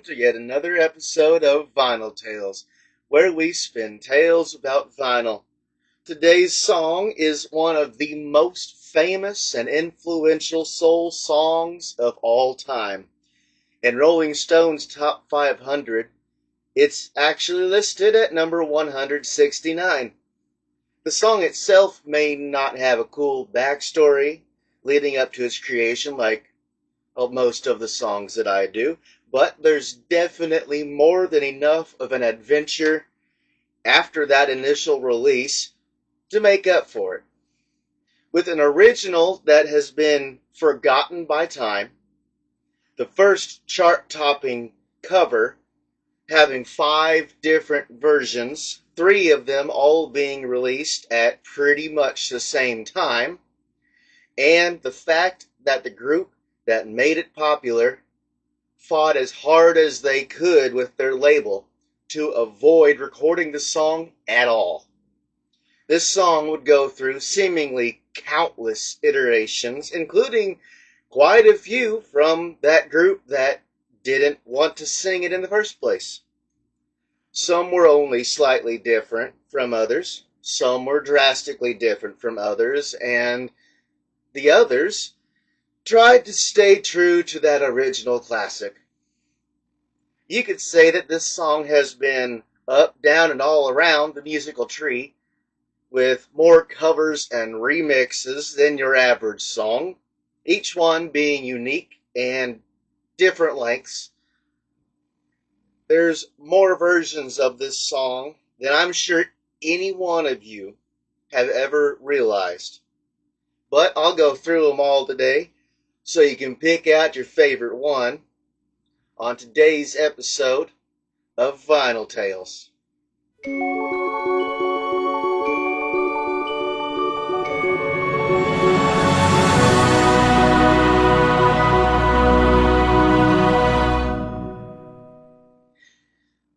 welcome to yet another episode of Vinyl Tales, where we spin tales about vinyl. Today's song is one of the most famous and influential soul songs of all time. In Rolling Stone's Top 500, it's actually listed at number 169. The song itself may not have a cool backstory leading up to its creation like most of the songs that I do, but there's definitely more than enough of an adventure after that initial release to make up for it. With an original that has been forgotten by time, the first chart-topping cover having 5 different versions, 3 of them all being released at pretty much the same time, and the fact that the group that made it popular fought as hard as they could with their label to avoid recording the song at all. This song would go through seemingly countless iterations, including quite a few from that group that didn't want to sing it in the first place. Some were only slightly different from others, some were drastically different from others, and the others tried to stay true to that original classic. You could say that this song has been up, down, and all around the musical tree, with more covers and remixes than your average song, each one being unique and different lengths. There's more versions of this song than I'm sure any one of you have ever realized. But I'll go through them all today so you can pick out your favorite one on today's episode of Vinyl Tales.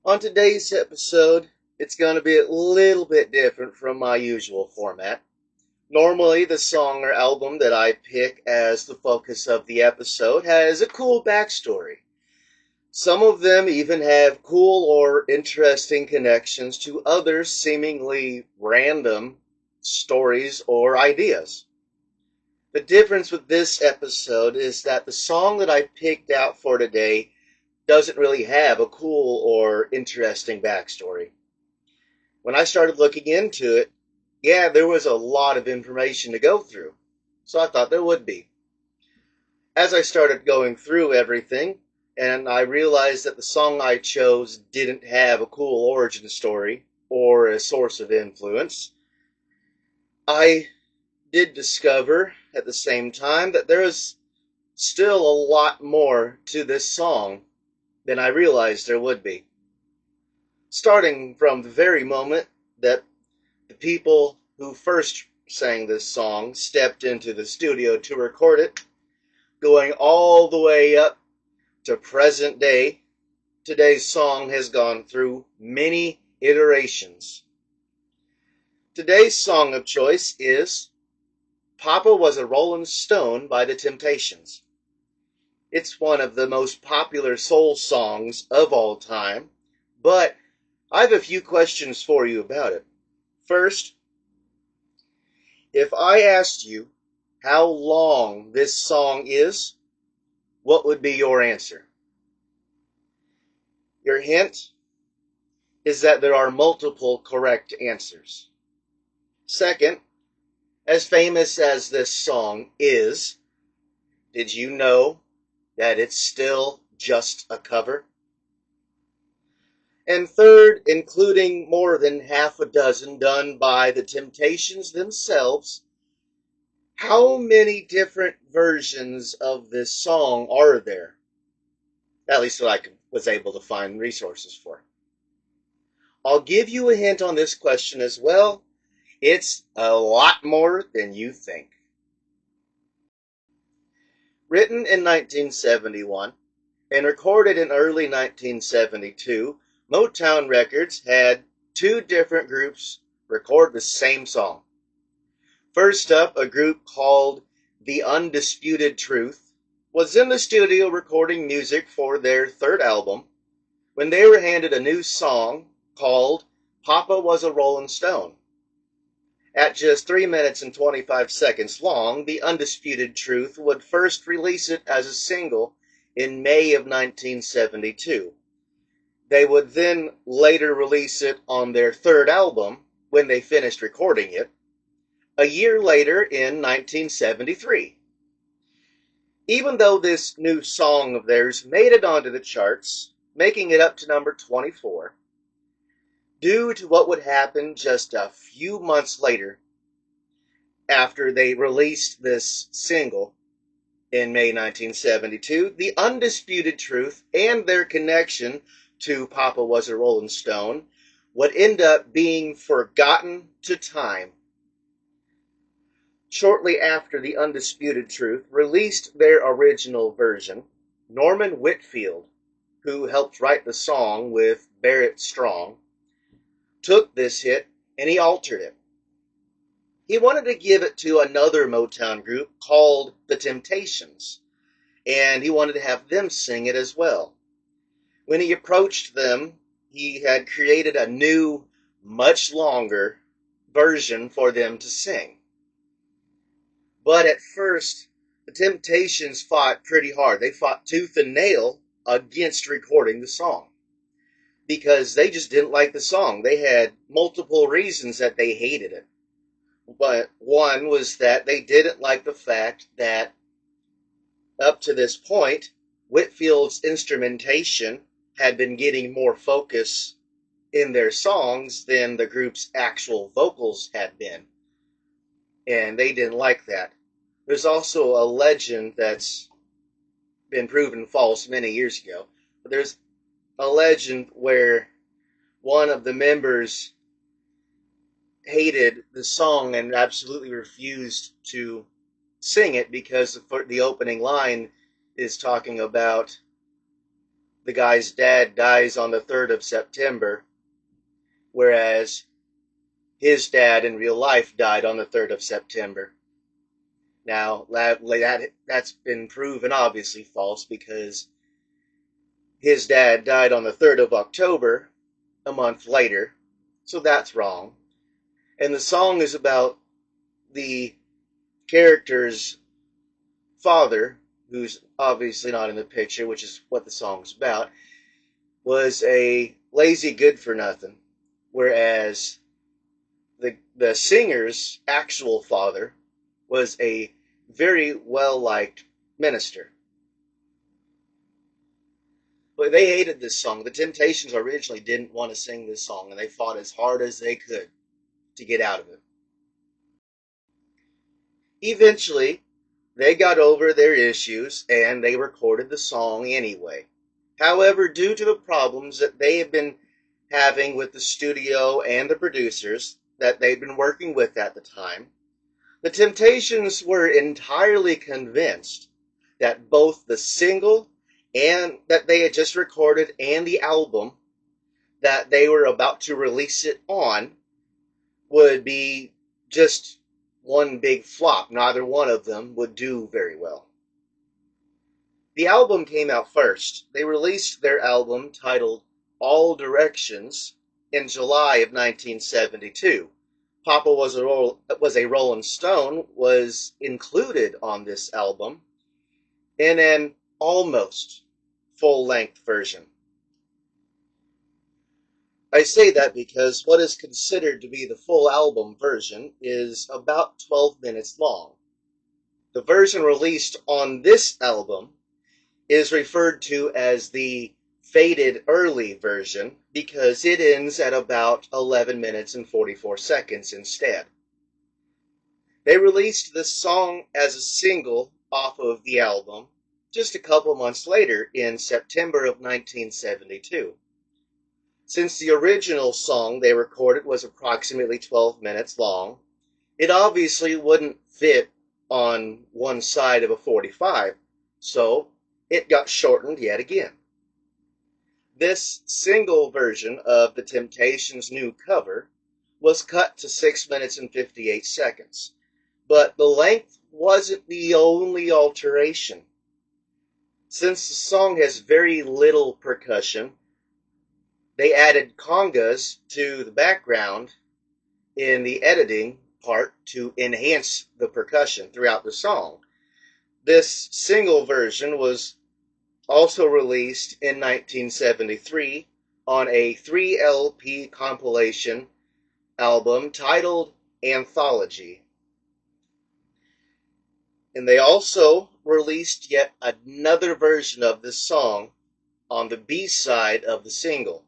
On today's episode, it's going to be a little bit different from my usual format. Normally, the song or album that I pick as the focus of the episode has a cool backstory. Some of them even have cool or interesting connections to other seemingly random stories or ideas. The difference with this episode is that the song that I picked out for today doesn't really have a cool or interesting backstory. When I started looking into it, there was a lot of information to go through, so I thought there would be. As I started going through everything, and I realized that the song I chose didn't have a cool origin story or a source of influence, I did discover at the same time that there is still a lot more to this song than I realized there would be. Starting from the very moment that the people who first sang this song stepped into the studio to record it, going all the way up to present day, today's song has gone through many iterations. Today's song of choice is Papa Was a Rollin' Stone by The Temptations. It's one of the most popular soul songs of all time, but I have a few questions for you about it. First, if I asked you how long this song is, what would be your answer? Your hint is that there are multiple correct answers. Second, as famous as this song is, did you know that it's still just a cover? And third, including more than half a dozen done by the Temptations themselves, how many different versions of this song are there? At least what I was able to find resources for. I'll give you a hint on this question as well. It's a lot more than you think. Written in 1971 and recorded in early 1972, Motown Records had 2 different groups record the same song. First up, a group called The Undisputed Truth was in the studio recording music for their 3rd album, when they were handed a new song called Papa Was a Rollin' Stone. At just 3 minutes and 25 seconds long, The Undisputed Truth would first release it as a single in May of 1972. They would then later release it on their third album when they finished recording it, a year later in 1973. Even though this new song of theirs made it onto the charts, making it up to number 24, due to what would happen just a few months later after they released this single in May 1972, The Undisputed Truth and their connection to Papa Was a Rollin' Stone would end up being forgotten to time. Shortly after The Undisputed Truth released their original version, Norman Whitfield, who helped write the song with Barrett Strong, took this hit and he altered it. He wanted to give it to another Motown group called The Temptations, and he wanted to have them sing it as well. When he approached them, he had created a new, much longer version for them to sing. But at first, The Temptations fought pretty hard. They fought tooth and nail against recording the song because they just didn't like the song. They had multiple reasons that they hated it. But one was that they didn't like the fact that up to this point, Whitfield's instrumentation had been getting more focus in their songs than the group's actual vocals had been. And they didn't like that. There's also a legend that's been proven false many years ago. But there's a legend where one of the members hated the song and absolutely refused to sing it because the opening line is talking about the guy's dad dies on the 3rd of September, whereas his dad in real life died on the 3rd of September. Now, that's been proven obviously false because his dad died on the 3rd of October, a month later, so that's wrong. And the song is about the character's father, who's obviously not in the picture, which is what the song's about, was a lazy good-for-nothing, whereas the singer's actual father was a very well-liked minister. But they hated this song. The Temptations originally didn't want to sing this song, and they fought as hard as they could to get out of it. Eventually, they got over their issues and they recorded the song anyway. However, due to the problems that they had been having with the studio and the producers that they'd been working with at the time, the Temptations were entirely convinced that both the single and that they had just recorded and the album that they were about to release it on would be just one big flop. Neither one of them would do very well. The album came out first. They released their album titled All Directions in July of 1972. Papa Was a Rollin' Stone was included on this album in an almost full-length version. I say that because what is considered to be the full album version is about 12 minutes long. The version released on this album is referred to as the faded early version because it ends at about 11 minutes and 44 seconds instead. They released this song as a single off of the album just a couple months later in September of 1972. Since the original song they recorded was approximately 12 minutes long, it obviously wouldn't fit on one side of a 45, so it got shortened yet again. This single version of The Temptations' new cover was cut to 6 minutes and 58 seconds, but the length wasn't the only alteration. Since the song has very little percussion, They added congas to the background in the editing part to enhance the percussion throughout the song. This single version was also released in 1973 on a 3 LP compilation album titled Anthology. And they also released yet another version of this song on the B side of the single.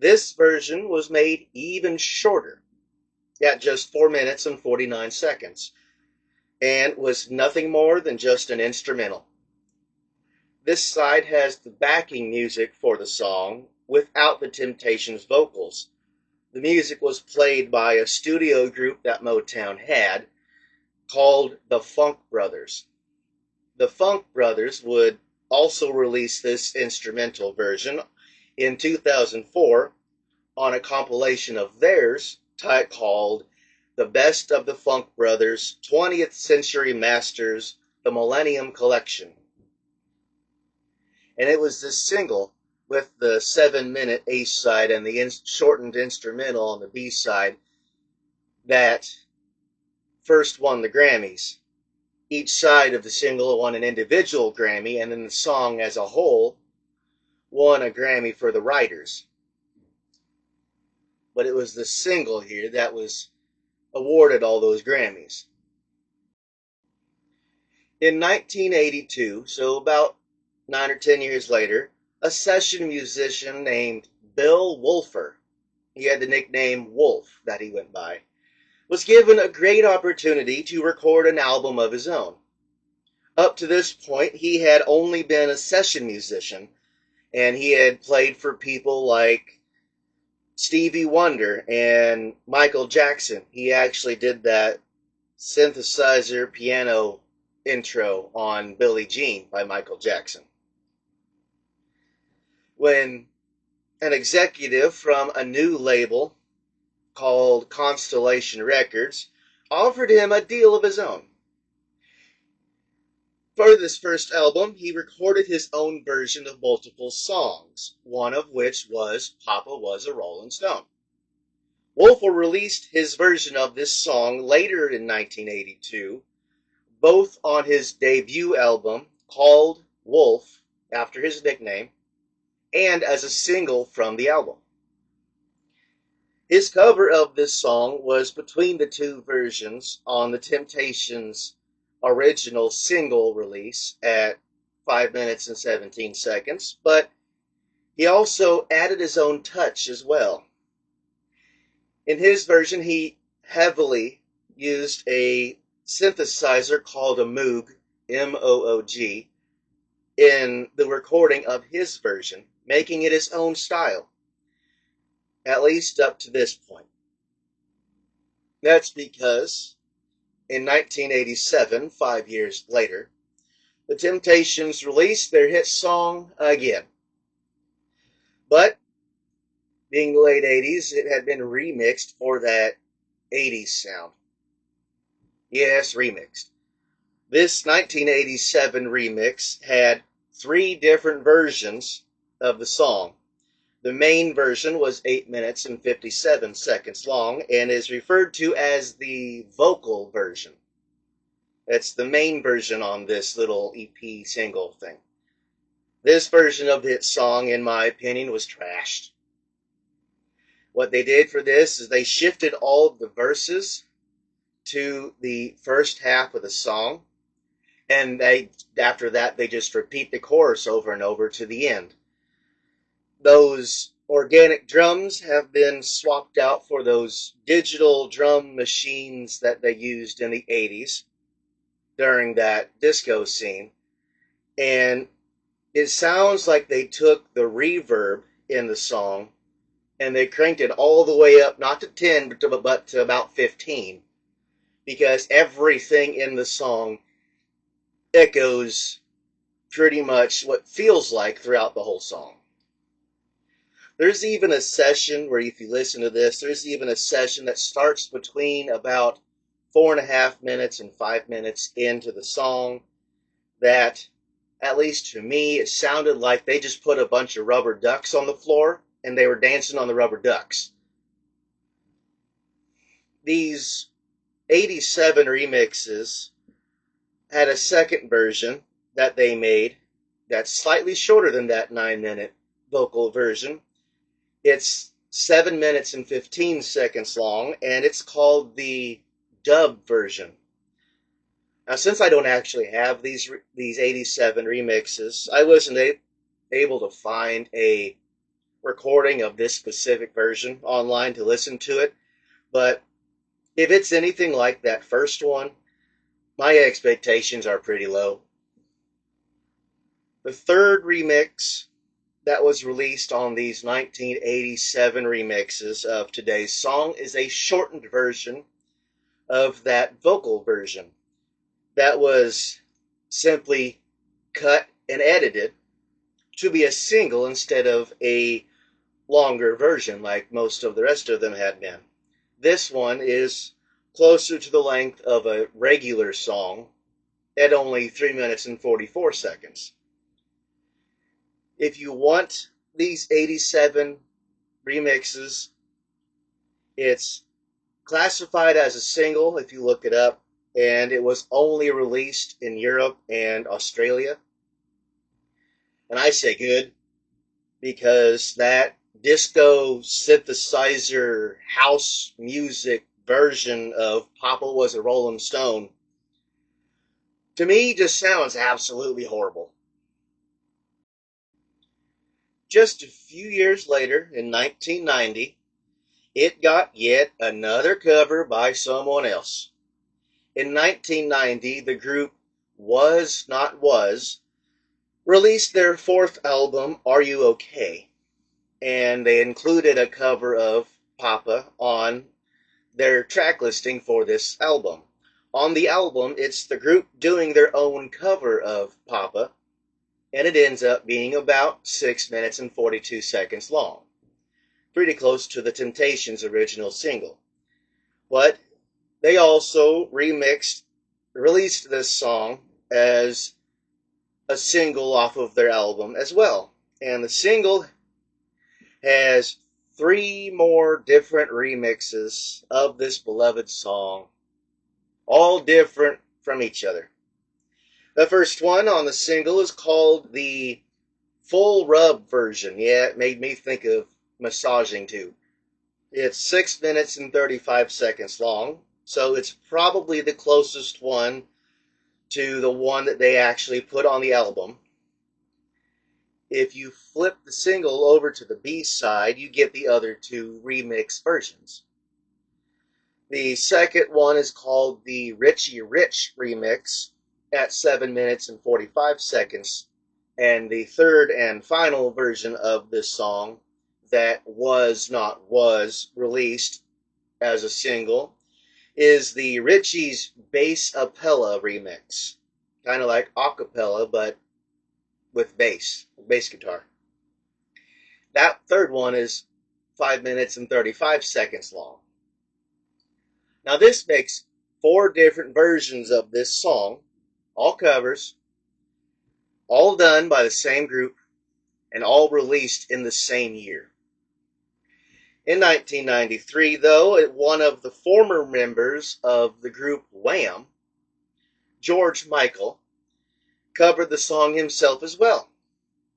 This version was made even shorter, at just 4 minutes and 49 seconds, and was nothing more than just an instrumental. This side has the backing music for the song without the Temptations' vocals. The music was played by a studio group that Motown had called the Funk Brothers. The Funk Brothers would also release this instrumental version in 2004 on a compilation of theirs called The Best of the Funk Brothers 20th Century Masters, the Millennium Collection. And it was this single with the 7-minute A side and the shortened instrumental on the B side that first won the Grammys. Each side of the single won an individual Grammy, and then the song as a whole won a Grammy for the writers. But it was the single here that was awarded all those Grammys. In 1982, so about 9 or 10 years later, a session musician named Bill Wolfer, he had the nickname Wolf that he went by, was given a great opportunity to record an album of his own. Up to this point, he had only been a session musician, and he had played for people like Stevie Wonder and Michael Jackson. He actually did that synthesizer piano intro on Billie Jean by Michael Jackson. When an executive from a new label called Constellation Records offered him a deal of his own. For this first album, he recorded his own version of multiple songs, one of which was Papa Was a Rolling Stone. Wolfer released his version of this song later in 1982, both on his debut album called Wolf, after his nickname, and as a single from the album. His cover of this song was between the two versions on the Temptations' original single release at 5 minutes and 17 seconds, but he also added his own touch as well. In his version, he heavily used a synthesizer called a Moog, M-O-O-G, in the recording of his version, making it his own style, at least up to this point. That's because in 1987, 5 years later, the Temptations released their hit song again. But, being the late 80s, it had been remixed for that 80s sound. Yes, remixed. This 1987 remix had 3 different versions of the song. The main version was 8 minutes and 57 seconds long and is referred to as the vocal version. It's the main version on this little EP single thing. This version of the hit song, in my opinion, was trashed. What they did for this is they shifted all of the verses to the first half of the song, and after that they just repeat the chorus over and over to the end. Those organic drums have been swapped out for those digital drum machines that they used in the 80s during that disco scene. And it sounds like they took the reverb in the song and they cranked it all the way up, not to 10, but to about 15. Because everything in the song echoes pretty much what feels like throughout the whole song. There's even a session where, if you listen to this, there's even a session that starts between about 4.5 minutes and 5 minutes into the song that At least to me, it sounded like they just put a bunch of rubber ducks on the floor and they were dancing on the rubber ducks. These 87 remixes had a second version that they made that's slightly shorter than that 9-minute vocal version. It's 7 minutes and 15 seconds long, and it's called the dub version. Now, since I don't actually have these 87 remixes, I wasn't able to find a recording of this specific version online to listen to it. But if it's anything like that first one, my expectations are pretty low. The third remix that was released on these 1987 remixes of today's song is a shortened version of that vocal version that was simply cut and edited to be a single instead of a longer version like most of the rest of them had been. This one is closer to the length of a regular song at only 3 minutes and 44 seconds. If you want these 87 remixes, it's classified as a single if you look it up, and it was only released in Europe and Australia. And I say good because that disco synthesizer house music version of Papa Was a Rolling Stone to me just sounds absolutely horrible. Just a few years later, in 1990, it got yet another cover by someone else. In 1990, the group Was Not Was released their fourth album, Are You OK? And they included a cover of Papa on their track listing for this album. On the album, it's the group doing their own cover of Papa, and it ends up being about 6 minutes and 42 seconds long. Pretty close to the Temptations' original single. But they also released this song as a single off of their album as well. And the single has 3 more different remixes of this beloved song, all different from each other. The first one on the single is called the full rub version. Yeah, it made me think of massaging too. It's 6 minutes and 35 seconds long, so it's probably the closest one to the one that they actually put on the album. If you flip the single over to the B side, you get the other 2 remix versions. The second one is called the Richie Rich remix at 7 minutes and 45 seconds. And the third and final version of this song that Was Not Was released as a single is the Richie's Bass Apella remix. Kind of like acapella, but with bass guitar. That third one is 5 minutes and 35 seconds long. Now this makes 4 different versions of this song, all covers, all done by the same group, and all released in the same year. In 1993, though, one of the former members of the group Wham, George Michael, covered the song himself as well.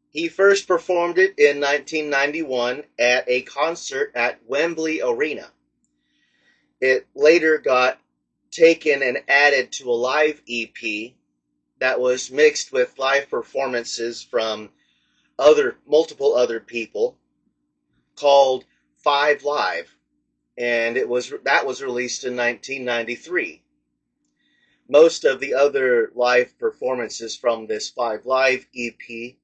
He first performed it in 1991 at a concert at Wembley Arena. It later got taken and added to a live EP that was mixed with live performances from multiple other people called 5 Live, and that was released in 1993. Most of the other live performances from this 5 Live EP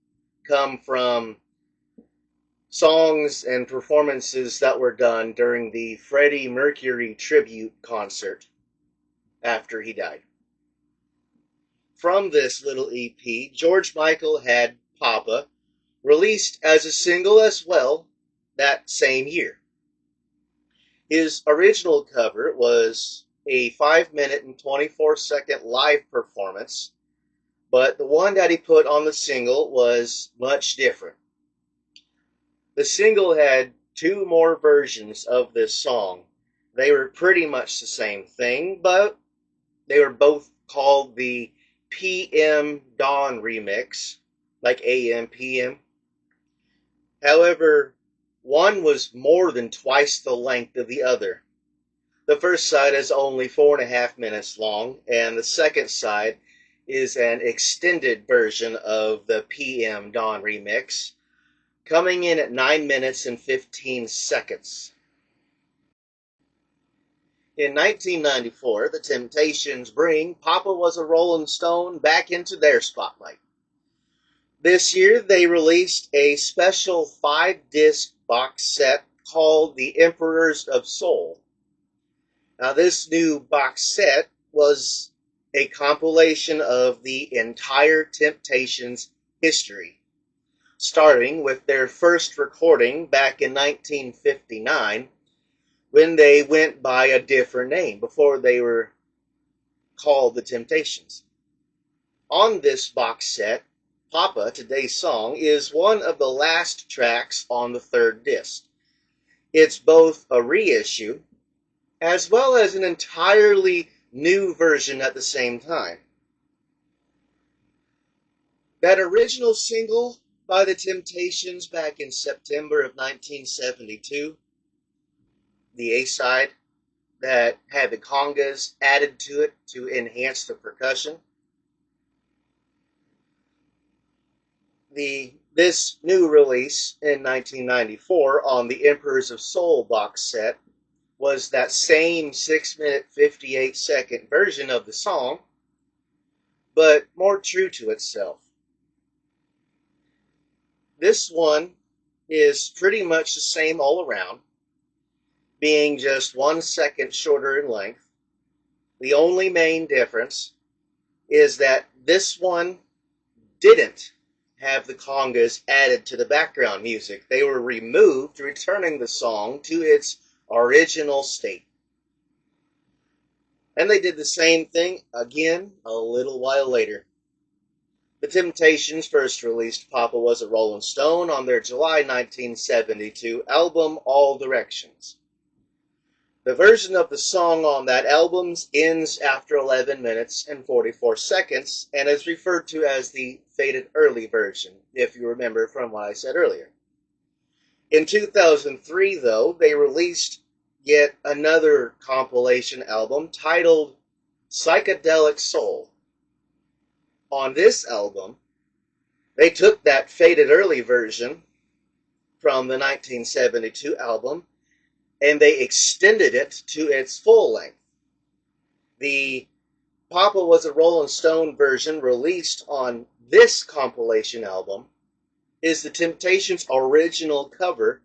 come from songs and performances that were done during the Freddie Mercury tribute concert after he died. From this little EP, George Michael had Papa released as a single as well that same year. His original cover was a 5 minute and 24 second live performance, but the one that he put on the single was much different. The single had two more versions of this song. They were pretty much the same thing, but they were both called the PM Dawn remix, like AM, PM. However, one was more than twice the length of the other. The first side is only 4.5 minutes long, and the second side is an extended version of the PM Dawn remix, coming in at 9 minutes and 15 seconds. In 1994, The Temptations bring Papa Was a Rolling Stone back into their spotlight. This year, they released a special 5-disc box set called The Emperors of Soul. Now, this new box set was a compilation of the entire Temptations history, starting with their first recording back in 1959, when they went by a different name before they were called the Temptations. On this box set, Papa, Today's Song, is one of the last tracks on the third disc. It's both a reissue as well as an entirely new version at the same time. That original single by the Temptations back in September of 1972, the A-side that had the congas added to it to enhance the percussion. This new release in 1994 on the Emperors of Soul box set was that same 6-minute 58-second version of the song, but more true to itself. This one is pretty much the same all around, being just 1 second shorter in length. The only main difference is that this one didn't have the congas added to the background music. They were removed, returning the song to its original state. And they did the same thing again a little while later. The Temptations first released Papa Was a Rolling Stone on their July 1972 album All Directions. The version of the song on that album ends after 11 minutes and 44 seconds and is referred to as the faded early version, if you remember from what I said earlier. In 2003, though, they released yet another compilation album titled Psychedelic Soul. On this album, they took that faded early version from the 1972 album and they extended it to its full length. The Papa Was a Rolling Stone version released on this compilation album is the Temptations' original cover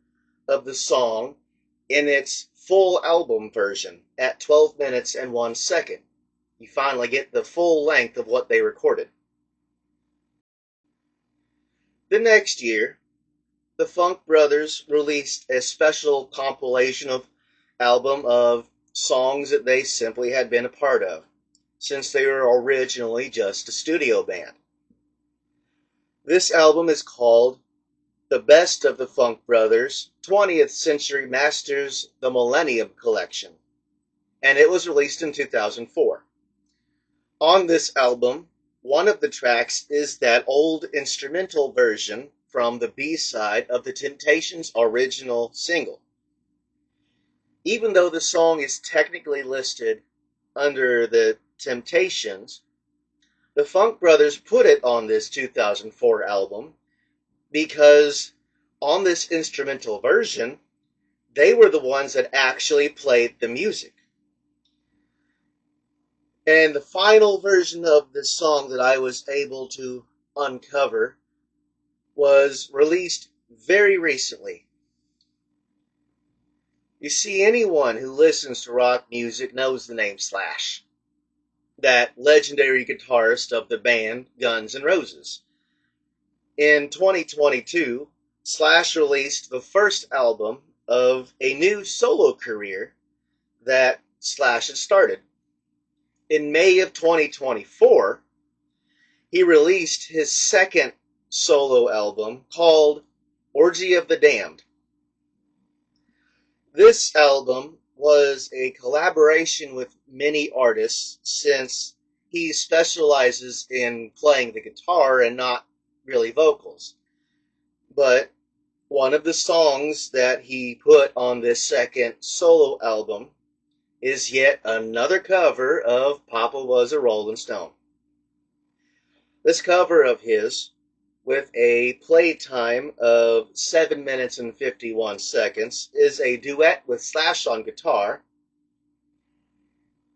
of the song in its full album version at 12 minutes and 1 second. You finally get the full length of what they recorded. The next year, the Funk Brothers released a special compilation album of songs that they simply had been a part of, since they were originally just a studio band. This album is called The Best of the Funk Brothers 20th Century Masters The Millennium Collection, and it was released in 2004. On this album, one of the tracks is that old instrumental version from the B-side of the Temptations' original single. Even though the song is technically listed under the Temptations, the Funk Brothers put it on this 2004 album because on this instrumental version, they were the ones that actually played the music. And the final version of this song that I was able to uncover was released very recently. You see, anyone who listens to rock music knows the name Slash, that legendary guitarist of the band Guns N' Roses. In 2022, Slash released the first album of a new solo career that Slash had started. In May of 2024, he released his second solo album called Orgy of the Damned. This album was a collaboration with many artists since he specializes in playing the guitar and not really vocals. But one of the songs that he put on this second solo album is yet another cover of Papa Was a Rolling Stone. This cover of his, with a playtime of 7 minutes and 51 seconds, is a duet with Slash on guitar.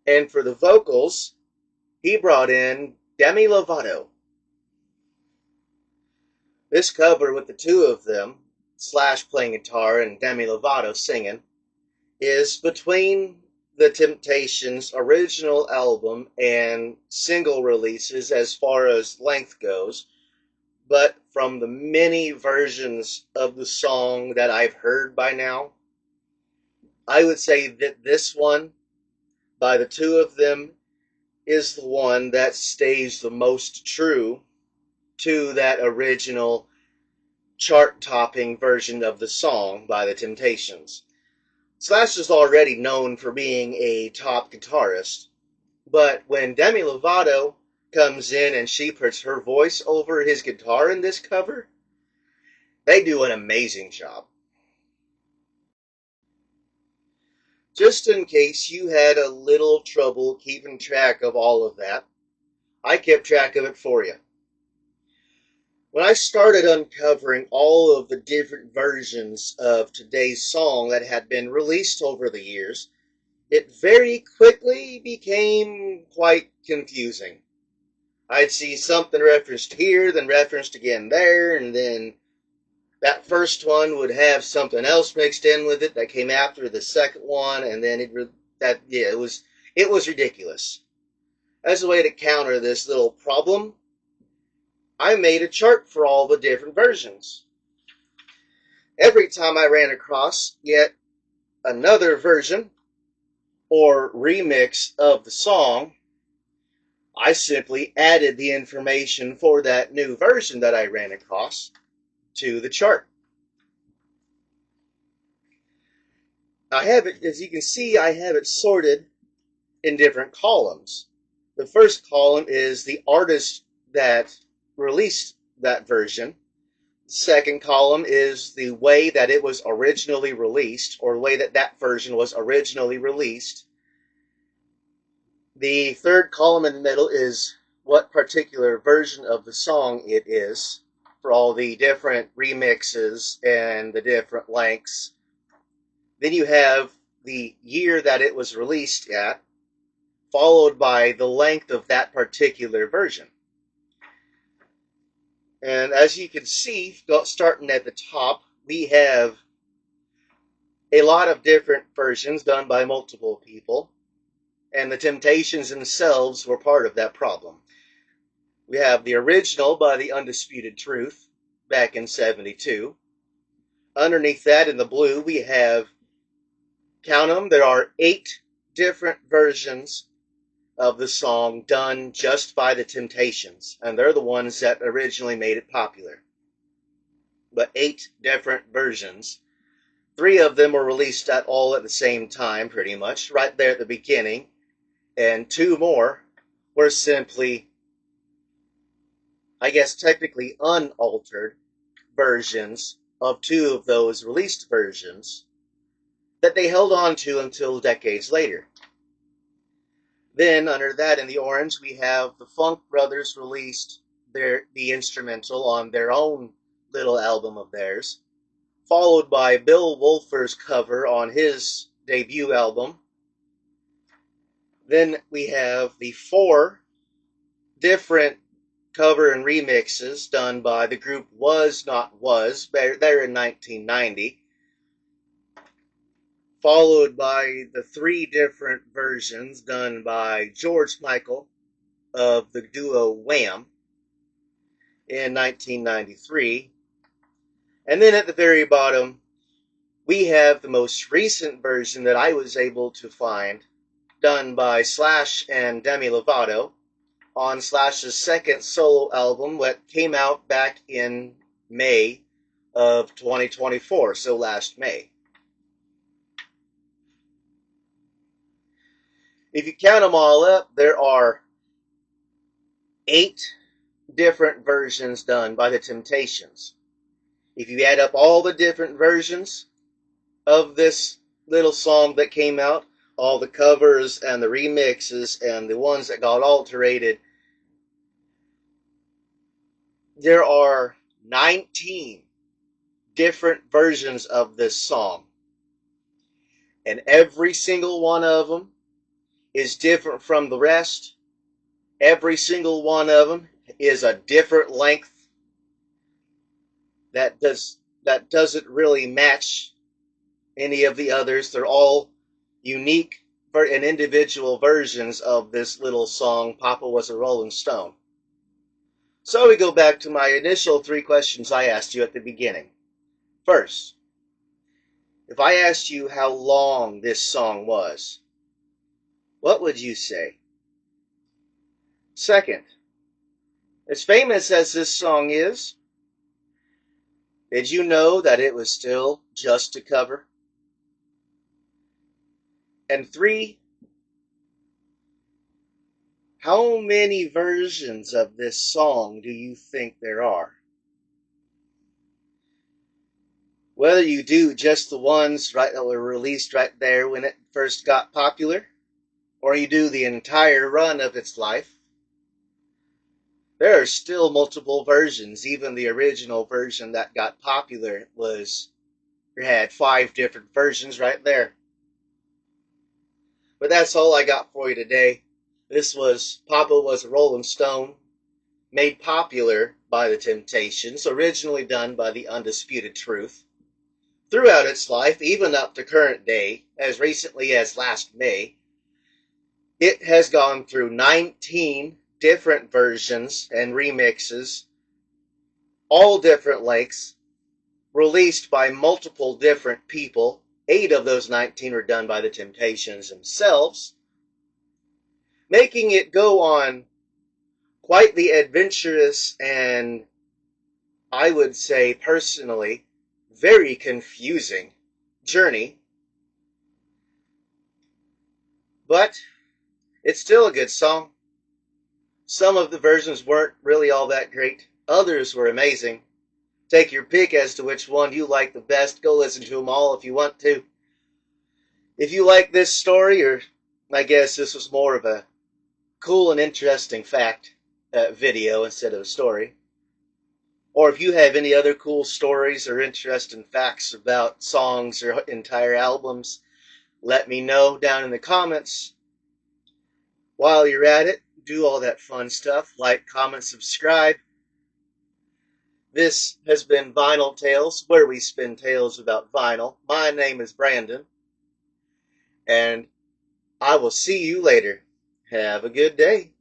And for the vocals, he brought in Demi Lovato. This cover with the two of them, Slash playing guitar and Demi Lovato singing, is between the Temptations' original album and single releases as far as length goes, but from the many versions of the song that I've heard by now, I would say that this one, by the two of them, is the one that stays the most true to that original chart-topping version of the song by the Temptations. Slash is already known for being a top guitarist, but when Demi Lovato comes in and she puts her voice over his guitar in this cover, they do an amazing job. Just in case you had a little trouble keeping track of all of that, I kept track of it for you. When I started uncovering all of the different versions of today's song that had been released over the years, it very quickly became quite confusing. I'd see something referenced here, then referenced again there, and then that first one would have something else mixed in with it that came after the second one, and then it was ridiculous. As a way to counter this little problem, I made a chart for all the different versions. Every time I ran across yet another version or remix of the song, I simply added the information for that new version that I ran across to the chart. I have it, as you can see, I have it sorted in different columns. The first column is the artist that released that version. The second column is the way that it was originally released, or the way that that version was originally released. The third column in the middle is what particular version of the song it is, for all the different remixes and the different lengths. Then you have the year that it was released at, followed by the length of that particular version. And as you can see, starting at the top, we have a lot of different versions done by multiple people, and the Temptations themselves were part of that problem. We have the original by The Undisputed Truth back in '72. Underneath that in the blue, we have, count them, there are 8 different versions of the song done just by the Temptations, and they're the ones that originally made it popular. But 8 different versions. 3 of them were released all at the same time, pretty much, right there at the beginning, and 2 more were simply, I guess, technically unaltered versions of 2 of those released versions that they held on to until decades later. Then, under that in the orange, we have the Funk Brothers released the instrumental on their own little album of theirs, followed by Bill Wolfer's cover on his debut album. Then we have the 4 different cover and remixes done by the group Was Not Was, there in 1990, followed by the 3 different versions done by George Michael of the duo Wham in 1993. And then at the very bottom, we have the most recent version that I was able to find, done by Slash and Demi Lovato on Slash's second solo album, that came out back in May of 2024, so last May. If you count them all up, there are 8 different versions done by the Temptations. If you add up all the different versions of this little song that came out, all the covers and the remixes and the ones that got alterated, there are 19 different versions of this song. And every single one of them is different from the rest. Every single one of them is a different length that doesn't really match any of the others. They're all unique and individual versions of this little song, Papa Was a Rolling Stone. So we go back to my initial 3 questions I asked you at the beginning. First, if I asked you how long this song was, what would you say? Second, as famous as this song is, did you know that it was still just a cover? And 3, how many versions of this song do you think there are? Whether you do just the ones that were released right there when it first got popular, or you do the entire run of its life, there are still multiple versions. Even the original version that got popular had 5 different versions right there. But that's all I got for you today. This was Papa Was a Rolling Stone, made popular by the Temptations, originally done by the Undisputed Truth. Throughout its life, even up to current day, as recently as last May, it has gone through 19 different versions and remixes, all different lengths, released by multiple different people. 8 of those 19 were done by the Temptations themselves, making it go on quite the adventurous and, I would say personally, very confusing journey. But it's still a good song. Some of the versions weren't really all that great. Others were amazing. Take your pick as to which one you like the best. Go listen to them all if you want to. If you like this story, or I guess this was more of a cool and interesting fact video instead of a story, or if you have any other cool stories or interesting facts about songs or entire albums, let me know down in the comments. While you're at it, do all that fun stuff. Like, comment, subscribe. This has been Vinyl Tales, where we spin tales about vinyl. My name is Brandon, and I will see you later. Have a good day.